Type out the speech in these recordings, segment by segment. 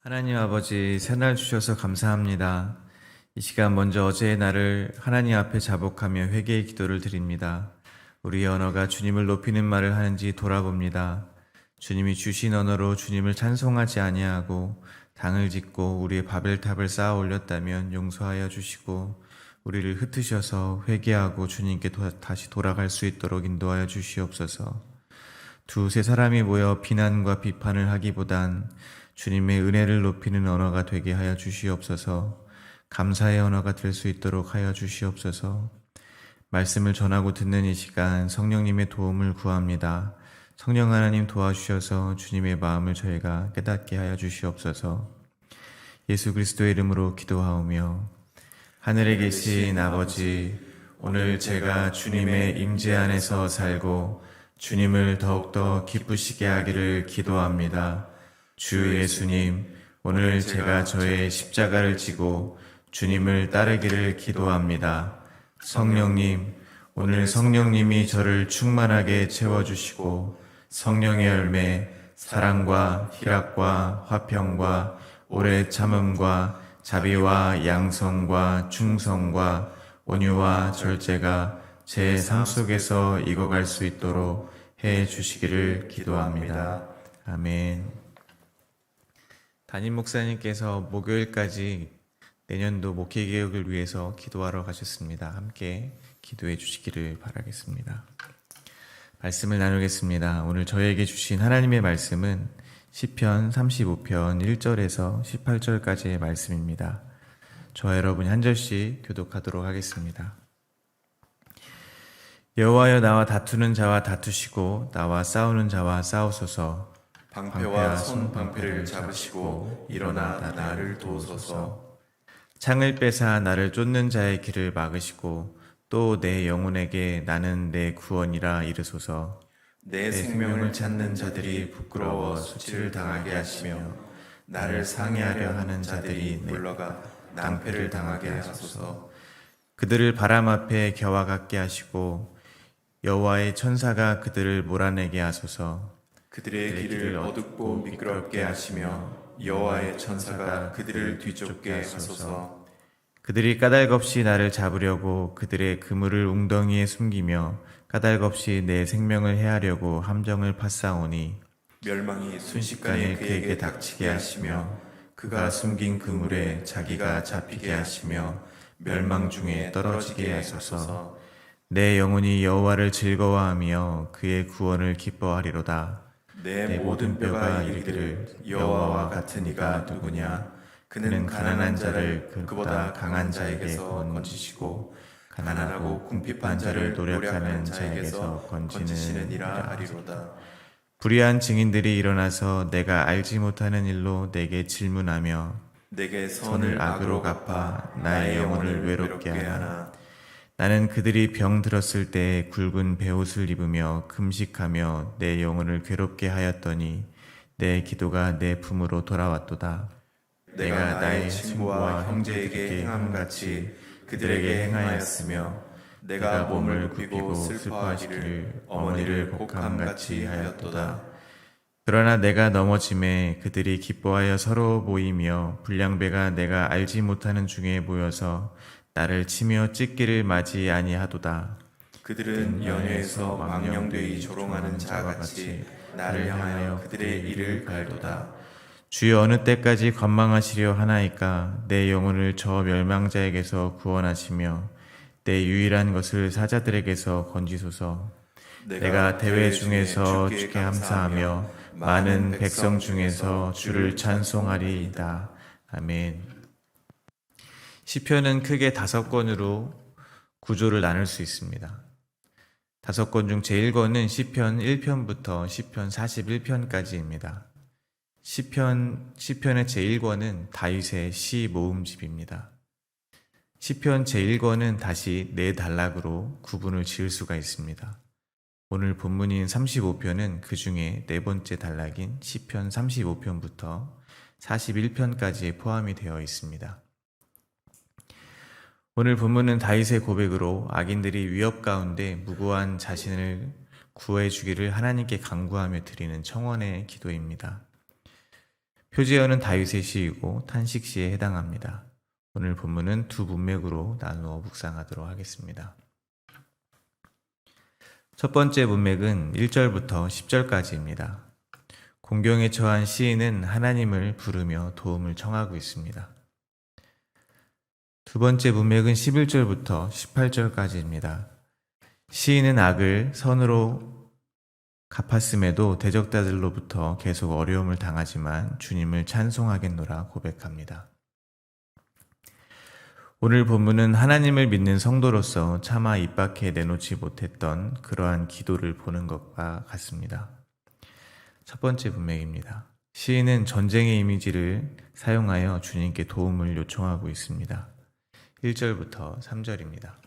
하나님 아버지, 새날 주셔서 감사합니다. 이 시간 먼저 어제의 날을 하나님 앞에 자복하며 회개의 기도를 드립니다. 우리의 언어가 주님을 높이는 말을 하는지 돌아봅니다. 주님이 주신 언어로 주님을 찬송하지 아니하고 당을 짓고 우리의 바벨탑을 쌓아 올렸다면 용서하여 주시고 우리를 흩으셔서 회개하고 주님께 다시 돌아갈 수 있도록 인도하여 주시옵소서. 두세 사람이 모여 비난과 비판을 하기보단 주님의 은혜를 높이는 언어가 되게 하여 주시옵소서. 감사의 언어가 될 수 있도록 하여 주시옵소서. 말씀을 전하고 듣는 이 시간 성령님의 도움을 구합니다. 성령 하나님 도와주셔서 주님의 마음을 저희가 깨닫게 하여 주시옵소서. 예수 그리스도의 이름으로 기도하오며 하늘에 계신 아버지, 오늘 제가 주님의 임재 안에서 살고 주님을 더욱더 기쁘시게 하기를 기도합니다. 주 예수님, 오늘 제가 저의 십자가를 지고 주님을 따르기를 기도합니다. 성령님, 오늘 성령님이 저를 충만하게 채워주시고 성령의 열매, 사랑과 희락과 화평과 오래 참음과 자비와 양성과 충성과 온유와 절제가 제 삶 속에서 익어갈 수 있도록 해 주시기를 기도합니다. 아멘. 담임 목사님께서 목요일까지 내년도 목회개혁을 위해서 기도하러 가셨습니다. 함께 기도해 주시기를 바라겠습니다. 말씀을 나누겠습니다. 오늘 저에게 주신 하나님의 말씀은 시편 35편 1절에서 18절까지의 말씀입니다. 저와 여러분이 한 절씩 교독하도록 하겠습니다. 여호와여, 나와 다투는 자와 다투시고 나와 싸우는 자와 싸우소서. 방패와 손방패를 잡으시고 일어나 나를 도우소서. 창을 빼사 나를 쫓는 자의 길을 막으시고 또 내 영혼에게 나는 내 구원이라 이르소서. 내 생명을 찾는 자들이 부끄러워 수치를 당하게 하시며 나를 상해하려 하는 자들이 물러가 낭패를 당하게 하소서. 그들을 바람 앞에 겨와 같게 하시고 여호와의 천사가 그들을 몰아내게 하소서. 그들의 길을 어둡고 미끄럽게 하시며 여호와의 천사가 그들을 뒤쫓게 하소서. 그들이 까닭없이 나를 잡으려고 그들의 그물을 웅덩이에 숨기며 까닭없이 내 생명을 해하려고 함정을 파싸오니 멸망이 순식간에 그에게 닥치게 하시며 그가 숨긴 그물에 자기가 잡히게 하시며 멸망 중에 떨어지게 하소서. 내 영혼이 여호와를 즐거워하며 그의 구원을 기뻐하리로다. 내 모든 뼈가 이르기를 여호와와 같은 이가 누구냐. 그는 가난한 자를 그보다 강한 자에게서 건지시고 가난하고 궁핍한 자를 노력하는 자에게서 건지시느니라 하리로다. 불의한 증인들이 일어나서 내가 알지 못하는 일로 내게 질문하며 내게 선을 악으로 갚아 나의 영혼을 외롭게 하나. 나는 그들이 병 들었을 때 굵은 베옷을 입으며 금식하며 내 영혼을 괴롭게 하였더니 내 기도가 내 품으로 돌아왔도다. 내가 나의 친구와 형제에게 행함같이 그들에게 행하였으며 내가 몸을 굽히고 슬퍼하기를 어머니를 복함같이 하였도다. 그러나 내가 넘어짐에 그들이 기뻐하여 서로 모이며 불량배가 내가 알지 못하는 중에 모여서 나를 치며 찢기를 맞이 아니하도다. 그들은 연회에서 망령되이 조롱하는 자같이 나를 향하여 그들의 이를 갈도다. 주여, 어느 때까지 건망하시려 하나이까. 내 영혼을 저 멸망자에게서 구원하시며 내 유일한 것을 사자들에게서 건지소서. 내가 대회 중에서 주께 감사하며 많은 백성 중에서 주를 찬송하리이다. 아멘. 시편은 크게 5권으로 구조를 나눌 수 있습니다. 5권 중 제1권은 시편 1편부터 시편 41편까지입니다. 시편의 제1권은 다윗의 시 모음집입니다. 시편 제1권은 다시 4단락으로 구분을 지을 수가 있습니다. 오늘 본문인 35편은 그 중에 4번째 단락인 시편 35편부터 41편까지에 포함이 되어 있습니다. 오늘 본문은 다윗의 고백으로 악인들이 위협 가운데 무고한 자신을 구해주기를 하나님께 간구하며 드리는 청원의 기도입니다. 표제어는 다윗의 시이고 탄식 시에 해당합니다. 오늘 본문은 두 문맥으로 나누어 묵상하도록 하겠습니다. 첫 번째 문맥은 1절부터 10절까지입니다. 공경에 처한 시인은 하나님을 부르며 도움을 청하고 있습니다. 두 번째 문맥은 11절부터 18절까지입니다. 시인은 악을 선으로 갚았음에도 대적자들로부터 계속 어려움을 당하지만 주님을 찬송하겠노라 고백합니다. 오늘 본문은 하나님을 믿는 성도로서 차마 입 밖에 내놓지 못했던 그러한 기도를 보는 것과 같습니다. 첫 번째 문맥입니다. 시인은 전쟁의 이미지를 사용하여 주님께 도움을 요청하고 있습니다. 1절부터 3절입니다.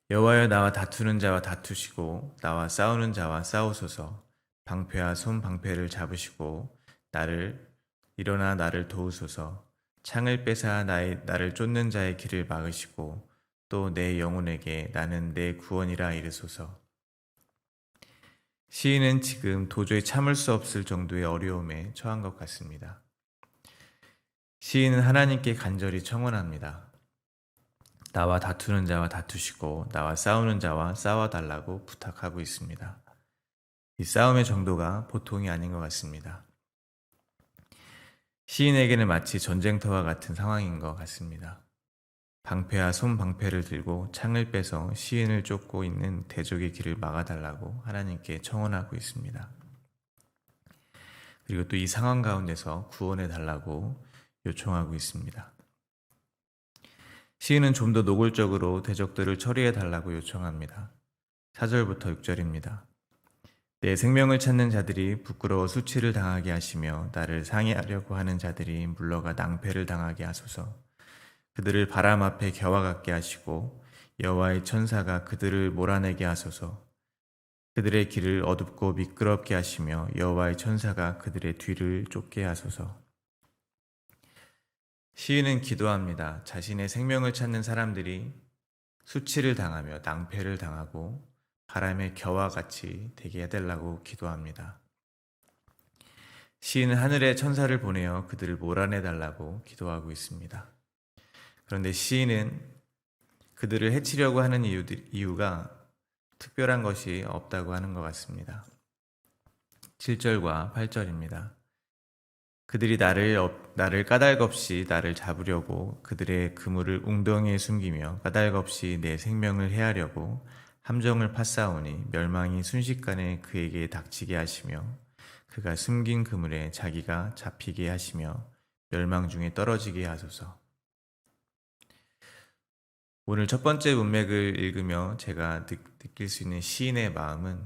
여호와여, 나와 다투는 자와 다투시고 나와 싸우는 자와 싸우소서. 방패와 손 방패를 잡으시고 일어나 나를 도우소서. 창을 빼사 나를 쫓는 자의 길을 막으시고 또 내 영혼에게 나는 내 구원이라 이르소서. 시인은 지금 도저히 참을 수 없을 정도의 어려움에 처한 것 같습니다. 시인은 하나님께 간절히 청원합니다. 나와 다투는 자와 다투시고 나와 싸우는 자와 싸워달라고 부탁하고 있습니다. 이 싸움의 정도가 보통이 아닌 것 같습니다. 시인에게는 마치 전쟁터와 같은 상황인 것 같습니다. 방패와 손 방패를 들고 창을 빼서 시인을 쫓고 있는 대적의 길을 막아달라고 하나님께 청원하고 있습니다. 그리고 또 이 상황 가운데서 구원해달라고 요청하고 있습니다. 시인은 좀 더 노골적으로 대적들을 처리해달라고 요청합니다. 4절부터 6절입니다. 내 생명을 찾는 자들이 부끄러워 수치를 당하게 하시며 나를 상해하려고 하는 자들이 물러가 낭패를 당하게 하소서. 그들을 바람 앞에 겨와 같게 하시고 여호와의 천사가 그들을 몰아내게 하소서. 그들의 길을 어둡고 미끄럽게 하시며 여호와의 천사가 그들의 뒤를 쫓게 하소서. 시인은 기도합니다. 자신의 생명을 찾는 사람들이 수치를 당하며 낭패를 당하고 바람의 겨와 같이 되게 해달라고 기도합니다. 시인은 하늘의 천사를 보내어 그들을 몰아내달라고 기도하고 있습니다. 그런데 시인은 그들을 해치려고 하는 이유가 특별한 것이 없다고 하는 것 같습니다. 7절과 8절입니다. 그들이 나를 까닭없이 나를 잡으려고 그들의 그물을 웅덩이에 숨기며 까닭없이 내 생명을 해하려고 함정을 파싸우니 멸망이 순식간에 그에게 닥치게 하시며 그가 숨긴 그물에 자기가 잡히게 하시며 멸망 중에 떨어지게 하소서. 오늘 첫 번째 문맥을 읽으며 제가 느낄 수 있는 시인의 마음은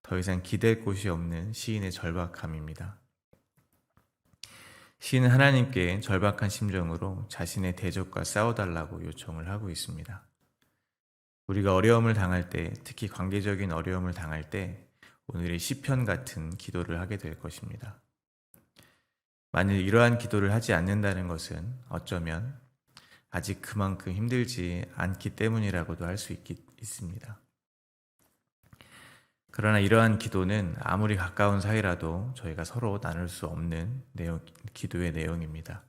더 이상 기댈 곳이 없는 시인의 절박함입니다. 시인은 하나님께 절박한 심정으로 자신의 대적과 싸워달라고 요청을 하고 있습니다. 우리가 어려움을 당할 때, 특히 관계적인 어려움을 당할 때 오늘의 시편 같은 기도를 하게 될 것입니다. 만일 이러한 기도를 하지 않는다는 것은 어쩌면 아직 그만큼 힘들지 않기 때문이라고도 할 수 있습니다. 그러나 이러한 기도는 아무리 가까운 사이라도 저희가 서로 나눌 수 없는 기도의 내용입니다.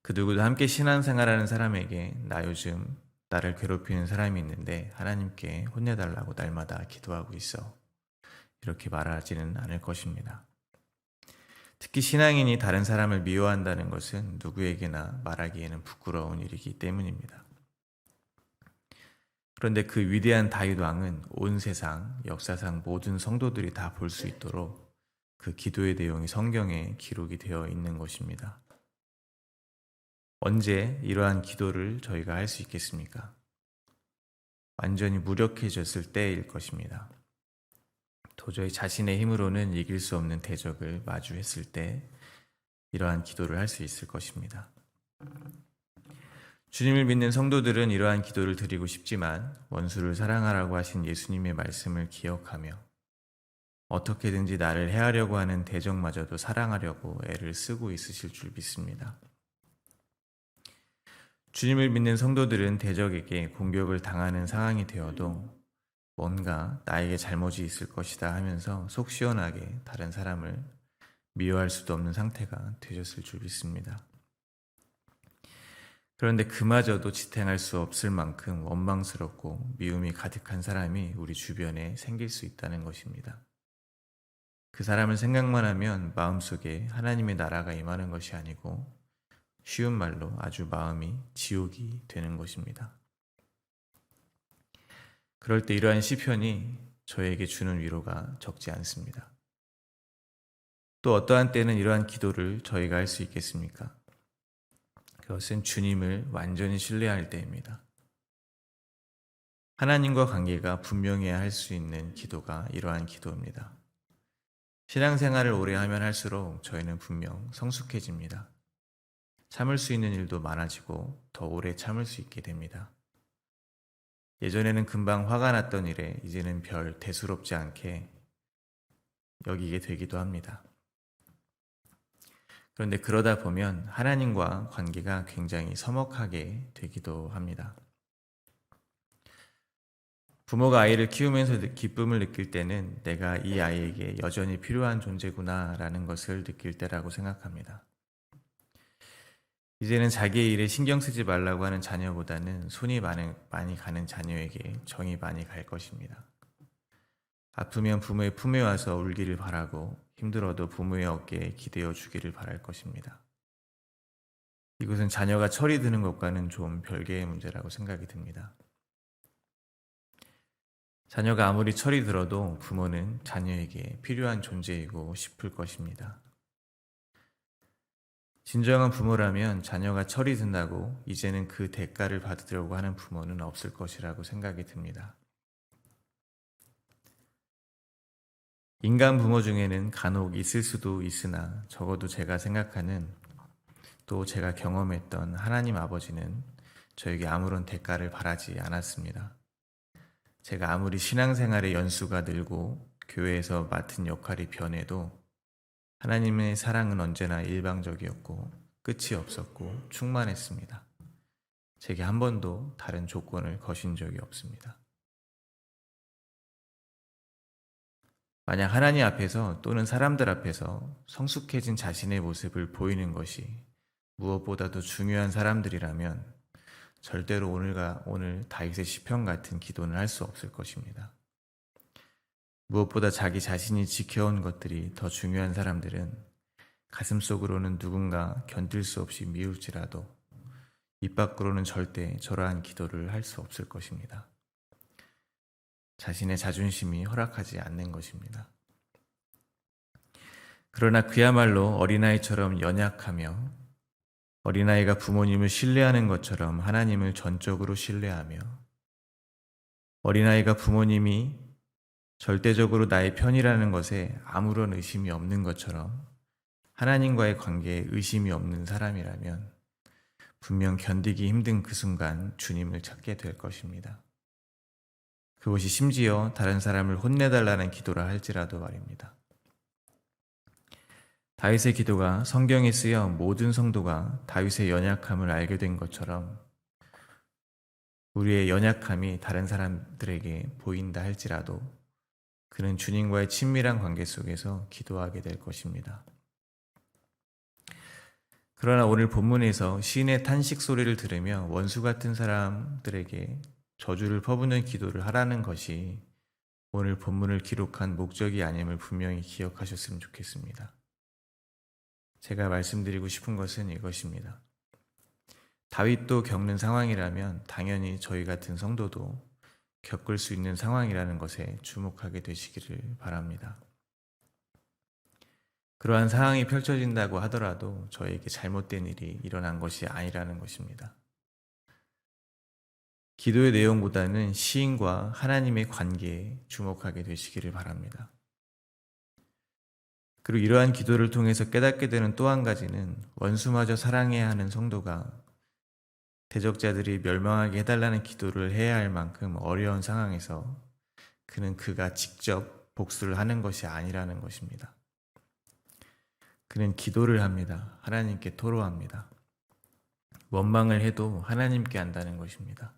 그 누구도 함께 신앙생활하는 사람에게 나 요즘 나를 괴롭히는 사람이 있는데 하나님께 혼내달라고 날마다 기도하고 있어. 이렇게 말하지는 않을 것입니다. 특히 신앙인이 다른 사람을 미워한다는 것은 누구에게나 말하기에는 부끄러운 일이기 때문입니다. 그런데 그 위대한 다윗 왕은 온 세상, 역사상 모든 성도들이 다 볼 수 있도록 그 기도의 내용이 성경에 기록이 되어 있는 것입니다. 언제 이러한 기도를 저희가 할 수 있겠습니까? 완전히 무력해졌을 때일 것입니다. 도저히 자신의 힘으로는 이길 수 없는 대적을 마주했을 때 이러한 기도를 할 수 있을 것입니다. 주님을 믿는 성도들은 이러한 기도를 드리고 싶지만 원수를 사랑하라고 하신 예수님의 말씀을 기억하며 어떻게든지 나를 해하려고 하는 대적마저도 사랑하려고 애를 쓰고 있으실 줄 믿습니다. 주님을 믿는 성도들은 대적에게 공격을 당하는 상황이 되어도 뭔가 나에게 잘못이 있을 것이다 하면서 속 시원하게 다른 사람을 미워할 수도 없는 상태가 되셨을 줄 믿습니다. 그런데 그마저도 지탱할 수 없을 만큼 원망스럽고 미움이 가득한 사람이 우리 주변에 생길 수 있다는 것입니다. 그 사람을 생각만 하면 마음속에 하나님의 나라가 임하는 것이 아니고 쉬운 말로 아주 마음이 지옥이 되는 것입니다. 그럴 때 이러한 시편이 저에게 주는 위로가 적지 않습니다. 또 어떠한 때는 이러한 기도를 저희가 할 수 있겠습니까? 그것은 주님을 완전히 신뢰할 때입니다. 하나님과 관계가 분명해야 할 수 있는 기도가 이러한 기도입니다. 신앙생활을 오래 하면 할수록 저희는 분명 성숙해집니다. 참을 수 있는 일도 많아지고 더 오래 참을 수 있게 됩니다. 예전에는 금방 화가 났던 일에 이제는 별 대수롭지 않게 여기게 되기도 합니다. 그런데 그러다 보면 하나님과 관계가 굉장히 서먹하게 되기도 합니다. 부모가 아이를 키우면서 기쁨을 느낄 때는 내가 이 아이에게 여전히 필요한 존재구나 라는 것을 느낄 때라고 생각합니다. 이제는 자기의 일에 신경 쓰지 말라고 하는 자녀보다는 손이 많이 가는 자녀에게 정이 많이 갈 것입니다. 아프면 부모의 품에 와서 울기를 바라고 힘들어도 부모의 어깨에 기대어 주기를 바랄 것입니다. 이것은 자녀가 철이 드는 것과는 좀 별개의 문제라고 생각이 듭니다. 자녀가 아무리 철이 들어도 부모는 자녀에게 필요한 존재이고 싶을 것입니다. 진정한 부모라면 자녀가 철이 든다고 이제는 그 대가를 받으려고 하는 부모는 없을 것이라고 생각이 듭니다. 인간 부모 중에는 간혹 있을 수도 있으나 적어도 제가 생각하는 또 제가 경험했던 하나님 아버지는 저에게 아무런 대가를 바라지 않았습니다. 제가 아무리 신앙생활의 연수가 늘고 교회에서 맡은 역할이 변해도 하나님의 사랑은 언제나 일방적이었고 끝이 없었고 충만했습니다. 제게 한 번도 다른 조건을 거신 적이 없습니다. 만약 하나님 앞에서 또는 사람들 앞에서 성숙해진 자신의 모습을 보이는 것이 무엇보다도 중요한 사람들이라면 절대로 오늘 다윗의 시편 같은 기도는 할 수 없을 것입니다. 무엇보다 자기 자신이 지켜온 것들이 더 중요한 사람들은 가슴속으로는 누군가 견딜 수 없이 미울지라도 입 밖으로는 절대 저러한 기도를 할 수 없을 것입니다. 자신의 자존심이 허락하지 않는 것입니다. 그러나 그야말로 어린아이처럼 연약하며 어린아이가 부모님을 신뢰하는 것처럼 하나님을 전적으로 신뢰하며 어린아이가 부모님이 절대적으로 나의 편이라는 것에 아무런 의심이 없는 것처럼 하나님과의 관계에 의심이 없는 사람이라면 분명 견디기 힘든 그 순간 주님을 찾게 될 것입니다. 그것이 심지어 다른 사람을 혼내달라는 기도라 할지라도 말입니다. 다윗의 기도가 성경에 쓰여 모든 성도가 다윗의 연약함을 알게 된 것처럼 우리의 연약함이 다른 사람들에게 보인다 할지라도 그는 주님과의 친밀한 관계 속에서 기도하게 될 것입니다. 그러나 오늘 본문에서 시인의 탄식 소리를 들으며 원수 같은 사람들에게 저주를 퍼붓는 기도를 하라는 것이 오늘 본문을 기록한 목적이 아님을 분명히 기억하셨으면 좋겠습니다. 제가 말씀드리고 싶은 것은 이것입니다. 다윗도 겪는 상황이라면 당연히 저희 같은 성도도 겪을 수 있는 상황이라는 것에 주목하게 되시기를 바랍니다. 그러한 상황이 펼쳐진다고 하더라도 저에게 잘못된 일이 일어난 것이 아니라는 것입니다. 기도의 내용보다는 시인과 하나님의 관계에 주목하게 되시기를 바랍니다. 그리고 이러한 기도를 통해서 깨닫게 되는 또 한 가지는 원수마저 사랑해야 하는 성도가 대적자들이 멸망하게 해달라는 기도를 해야 할 만큼 어려운 상황에서 그가 직접 복수를 하는 것이 아니라는 것입니다. 그는 기도를 합니다. 하나님께 토로합니다. 원망을 해도 하나님께 한다는 것입니다.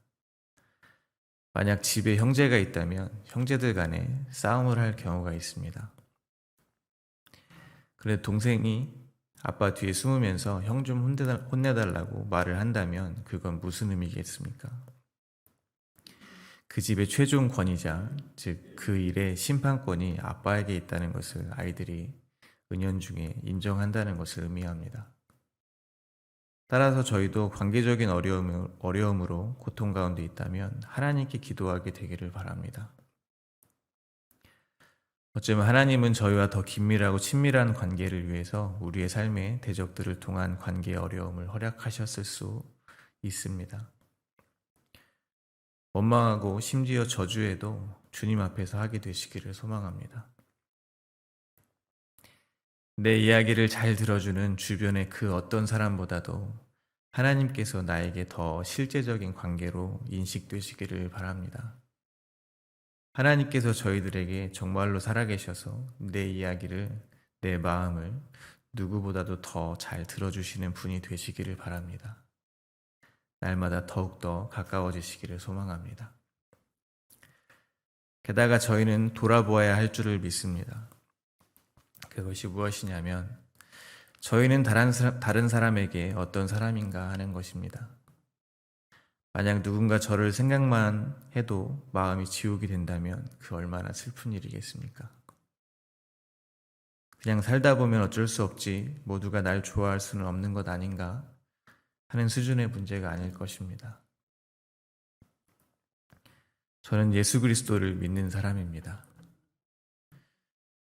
만약 집에 형제가 있다면 형제들 간에 싸움을 할 경우가 있습니다. 그런데 동생이 아빠 뒤에 숨으면서 형 좀 혼내달라고 말을 한다면 그건 무슨 의미겠습니까? 그 집의 최종 권위자, 즉 그 일의 심판권이 아빠에게 있다는 것을 아이들이 은연중에 인정한다는 것을 의미합니다. 따라서 저희도 관계적인 어려움으로 고통 가운데 있다면 하나님께 기도하게 되기를 바랍니다. 어쩌면 하나님은 저희와 더 긴밀하고 친밀한 관계를 위해서 우리의 삶의 대적들을 통한 관계의 어려움을 허락하셨을 수 있습니다. 원망하고 심지어 저주에도 주님 앞에서 하게 되시기를 소망합니다. 내 이야기를 잘 들어주는 주변의 그 어떤 사람보다도 하나님께서 나에게 더 실제적인 관계로 인식되시기를 바랍니다. 하나님께서 저희들에게 정말로 살아계셔서 내 이야기를, 내 마음을 누구보다도 더 잘 들어주시는 분이 되시기를 바랍니다. 날마다 더욱더 가까워지시기를 소망합니다. 게다가 저희는 돌아보아야 할 줄을 믿습니다. 그것이 무엇이냐면 저희는 다른 사람에게 어떤 사람인가 하는 것입니다. 만약 누군가 저를 생각만 해도 마음이 지옥이 된다면 그 얼마나 슬픈 일이겠습니까? 그냥 살다 보면 어쩔 수 없지, 모두가 날 좋아할 수는 없는 것 아닌가 하는 수준의 문제가 아닐 것입니다. 저는 예수 그리스도를 믿는 사람입니다.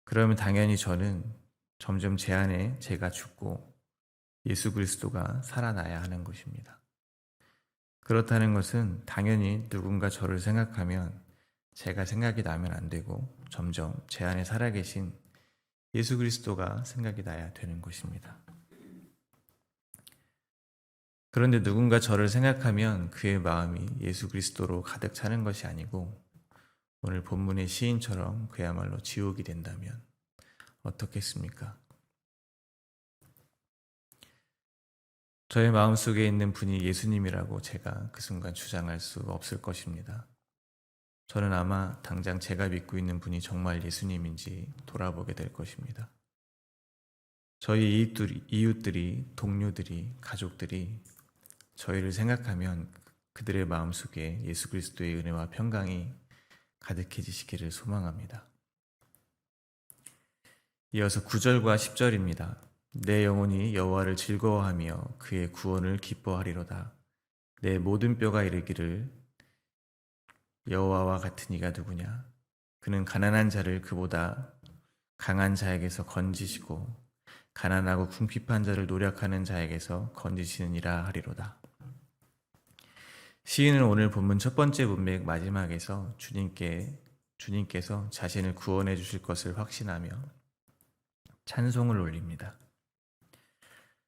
그러면 당연히 저는 점점 제 안에 제가 죽고 예수 그리스도가 살아나야 하는 것입니다. 그렇다는 것은 당연히 누군가 저를 생각하면 제가 생각이 나면 안 되고 점점 제 안에 살아계신 예수 그리스도가 생각이 나야 되는 것입니다. 그런데 누군가 저를 생각하면 그의 마음이 예수 그리스도로 가득 차는 것이 아니고 오늘 본문의 시인처럼 그야말로 지옥이 된다면 어떻겠습니까? 저의 마음속에 있는 분이 예수님이라고 제가 그 순간 주장할 수 없을 것입니다. 저는 아마 당장 제가 믿고 있는 분이 정말 예수님인지 돌아보게 될 것입니다. 저희 이웃들이, 동료들이, 가족들이 저희를 생각하면 그들의 마음속에 예수 그리스도의 은혜와 평강이 가득해지시기를 소망합니다. 이어서 9절과 10절입니다. 내 영혼이 여호와를 즐거워하며 그의 구원을 기뻐하리로다. 내 모든 뼈가 이르기를 여호와와 같은 이가 누구냐? 그는 가난한 자를 그보다 강한 자에게서 건지시고 가난하고 궁핍한 자를 노력하는 자에게서 건지시느니라 하리로다. 시인은 오늘 본문 첫 번째 문맥 마지막에서 주님께서 자신을 구원해 주실 것을 확신하며 찬송을 올립니다.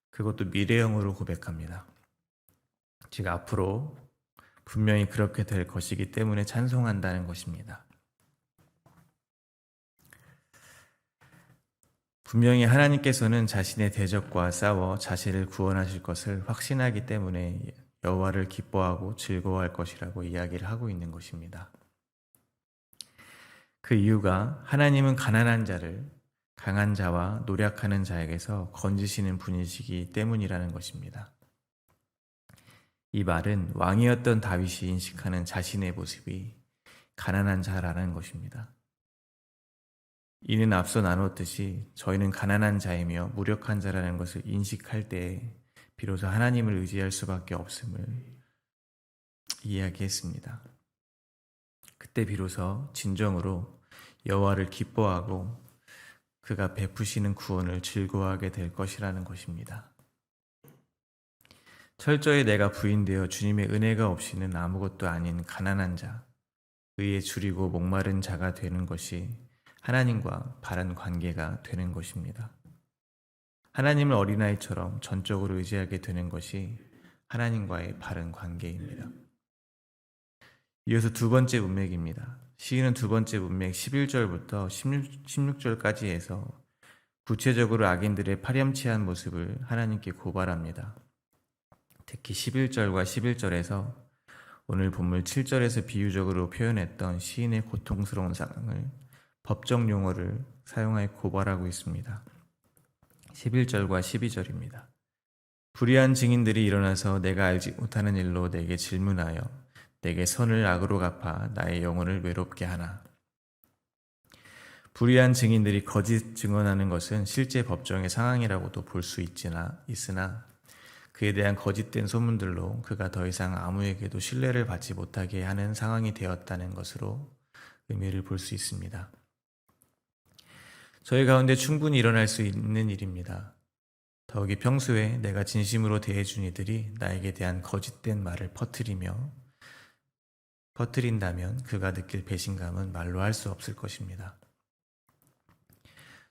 그것도 미래형으로 고백합니다. 즉 앞으로 분명히 그렇게 될 것이기 때문에 찬송한다는 것입니다. 분명히 하나님께서는 자신의 대적과 싸워 자신을 구원하실 것을 확신하기 때문에 여호와를 기뻐하고 즐거워할 것이라고 이야기를 하고 있는 것입니다. 그 이유가 하나님은 가난한 자를 강한 자와 노력하는 자에게서 건지시는 분이시기 때문이라는 것입니다. 이 말은 왕이었던 다윗이 인식하는 자신의 모습이 가난한 자라는 것입니다. 이는 앞서 나눴듯이 저희는 가난한 자이며 무력한 자라는 것을 인식할 때에 비로소 하나님을 의지할 수밖에 없음을 이야기했습니다. 그때 비로소 진정으로 여호와를 기뻐하고 그가 베푸시는 구원을 즐거워하게 될 것이라는 것입니다. 철저히 내가 부인되어 주님의 은혜가 없이는 아무것도 아닌 가난한 자, 의에 줄이고 목마른 자가 되는 것이 하나님과 바른 관계가 되는 것입니다. 하나님을 어린아이처럼 전적으로 의지하게 되는 것이 하나님과의 바른 관계입니다. 이어서 두 번째 문맥입니다. 시인은 두 번째 문맥 11절부터 16절까지 해서 구체적으로 악인들의 파렴치한 모습을 하나님께 고발합니다. 특히 11절과 11절에서 오늘 본문 7절에서 비유적으로 표현했던 시인의 고통스러운 상황을 법정 용어를 사용하여 고발하고 있습니다. 11절과 12절입니다. 불의한 증인들이 일어나서 내가 알지 못하는 일로 내게 질문하여 내게 선을 악으로 갚아 나의 영혼을 외롭게 하나. 불의한 증인들이 거짓 증언하는 것은 실제 법정의 상황이라고도 볼 수 있으나 그에 대한 거짓된 소문들로 그가 더 이상 아무에게도 신뢰를 받지 못하게 하는 상황이 되었다는 것으로 의미를 볼 수 있습니다. 저희 가운데 충분히 일어날 수 있는 일입니다. 더욱이 평소에 내가 진심으로 대해준 이들이 나에게 대한 거짓된 말을 퍼뜨린다면 그가 느낄 배신감은 말로 할 수 없을 것입니다.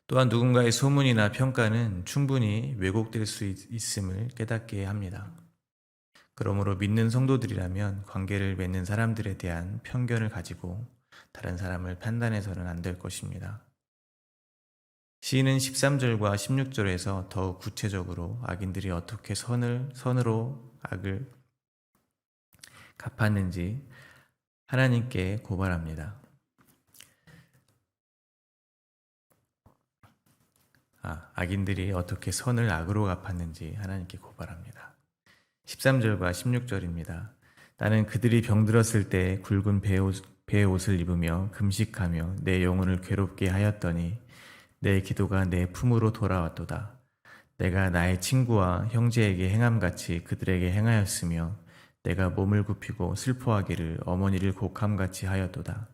또한 누군가의 소문이나 평가는 충분히 왜곡될 수 있음을 깨닫게 합니다. 그러므로 믿는 성도들이라면 관계를 맺는 사람들에 대한 편견을 가지고 다른 사람을 판단해서는 안 될 것입니다. 시인은 13절과 16절에서 더욱 구체적으로 악인들이 어떻게 선으로 악을 갚았는지 하나님께 고발합니다. 악인들이 어떻게 선을 악으로 갚았는지 하나님께 고발합니다. 13절과 16절입니다. 나는 그들이 병들었을 때 굵은 베옷을 입으며 금식하며 내 영혼을 괴롭게 하였더니 내 기도가 내 품으로 돌아왔도다. 내가 나의 친구와 형제에게 행함같이 그들에게 행하였으며 내가 몸을 굽히고 슬퍼하기를 어머니를 곡함같이 하였도다.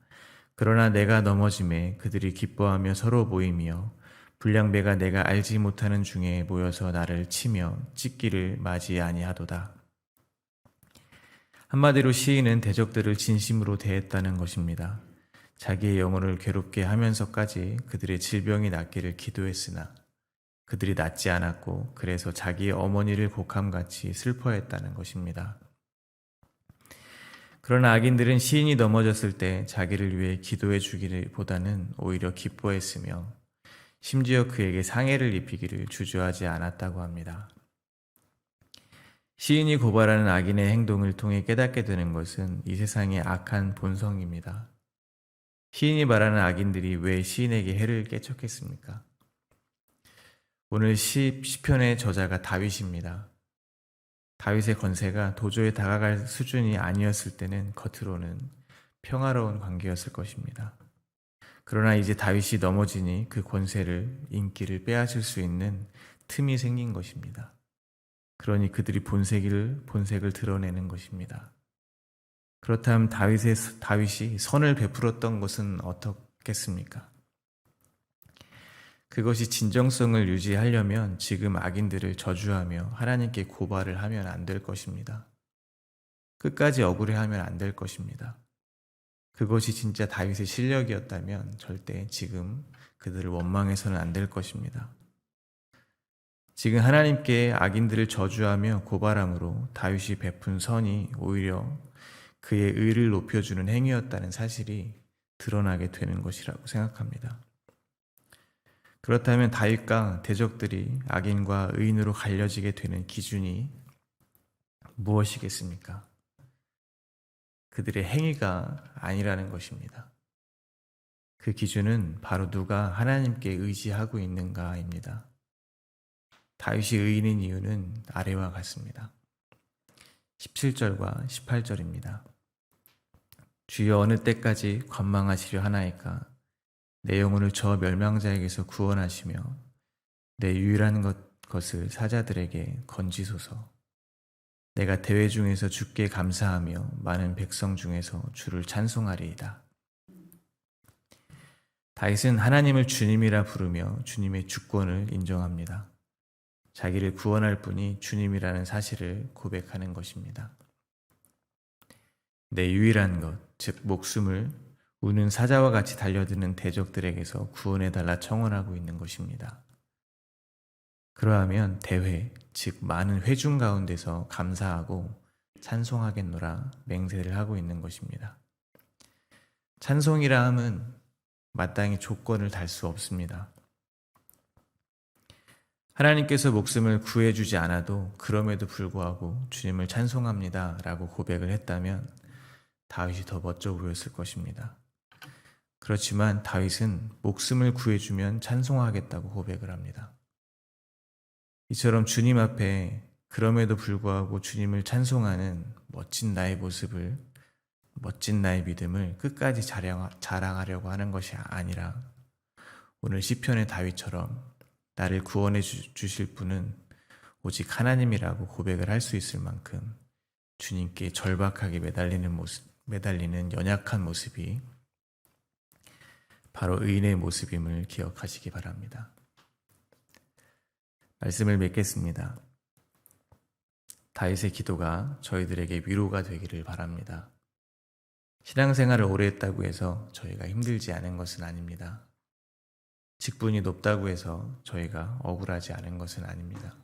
그러나 내가 넘어짐에 그들이 기뻐하며 서로 모이며 불량배가 내가 알지 못하는 중에 모여서 나를 치며 찢기를 맞이 아니하도다. 한마디로 시인은 대적들을 진심으로 대했다는 것입니다. 자기의 영혼을 괴롭게 하면서까지 그들의 질병이 낫기를 기도했으나 그들이 낫지 않았고 그래서 자기의 어머니를 곡함같이 슬퍼했다는 것입니다. 그러나 악인들은 시인이 넘어졌을 때 자기를 위해 기도해 주기보다는 오히려 기뻐했으며 심지어 그에게 상해를 입히기를 주저하지 않았다고 합니다. 시인이 고발하는 악인의 행동을 통해 깨닫게 되는 것은 이 세상의 악한 본성입니다. 시인이 말하는 악인들이 왜 시인에게 해를 끼쳤겠습니까? 오늘 시편의 저자가 다윗입니다. 다윗의 권세가 도저히 다가갈 수준이 아니었을 때는 겉으로는 평화로운 관계였을 것입니다. 그러나 이제 다윗이 넘어지니 그 권세를, 인기를 빼앗을 수 있는 틈이 생긴 것입니다. 그러니 그들이 본색을 드러내는 것입니다. 그렇다면 다윗이 선을 베풀었던 것은 어떻겠습니까? 그것이 진정성을 유지하려면 지금 악인들을 저주하며 하나님께 고발을 하면 안 될 것입니다. 끝까지 억울해하면 안 될 것입니다. 그것이 진짜 다윗의 실력이었다면 절대 지금 그들을 원망해서는 안 될 것입니다. 지금 하나님께 악인들을 저주하며 고발함으로 다윗이 베푼 선이 오히려 그의 의를 높여주는 행위였다는 사실이 드러나게 되는 것이라고 생각합니다. 그렇다면 다윗과 대적들이 악인과 의인으로 갈려지게 되는 기준이 무엇이겠습니까? 그들의 행위가 아니라는 것입니다. 그 기준은 바로 누가 하나님께 의지하고 있는가입니다. 다윗이 의인인 이유는 아래와 같습니다. 17절과 18절입니다. 주여 어느 때까지 관망하시려 하나이까? 내 영혼을 저 멸망자에게서 구원하시며 내 유일한 것을 사자들에게 건지소서. 내가 대회 중에서 주께 감사하며 많은 백성 중에서 주를 찬송하리이다. 다윗은 하나님을 주님이라 부르며 주님의 주권을 인정합니다. 자기를 구원할 분이 주님이라는 사실을 고백하는 것입니다. 내 유일한 것, 즉 목숨을 우는 사자와 같이 달려드는 대적들에게서 구원해달라 청원하고 있는 것입니다. 그러하면 대회, 즉 많은 회중 가운데서 감사하고 찬송하겠노라 맹세를 하고 있는 것입니다. 찬송이라 함은 마땅히 조건을 달 수 없습니다. 하나님께서 목숨을 구해주지 않아도 그럼에도 불구하고 주님을 찬송합니다 라고 고백을 했다면 다윗이 더 멋져 보였을 것입니다. 그렇지만 다윗은 목숨을 구해주면 찬송하겠다고 고백을 합니다. 이처럼 주님 앞에 그럼에도 불구하고 주님을 찬송하는 멋진 나의 모습을, 멋진 나의 믿음을 끝까지 자랑하려고 하는 것이 아니라 오늘 시편의 다윗처럼 나를 구원해 주실 분은 오직 하나님이라고 고백을 할 수 있을 만큼 주님께 절박하게 매달리는 연약한 모습이 바로 의인의 모습임을 기억하시기 바랍니다. 말씀을 맺겠습니다. 다윗의 기도가 저희들에게 위로가 되기를 바랍니다. 신앙생활을 오래 했다고 해서 저희가 힘들지 않은 것은 아닙니다. 직분이 높다고 해서 저희가 억울하지 않은 것은 아닙니다.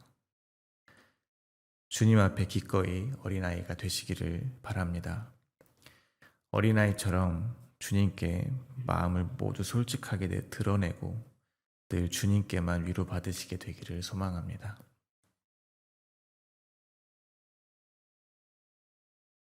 주님 앞에 기꺼이 어린아이가 되시기를 바랍니다. 어린아이처럼 주님께 마음을 모두 솔직하게 드러내고 늘 주님께만 위로받으시게 되기를 소망합니다.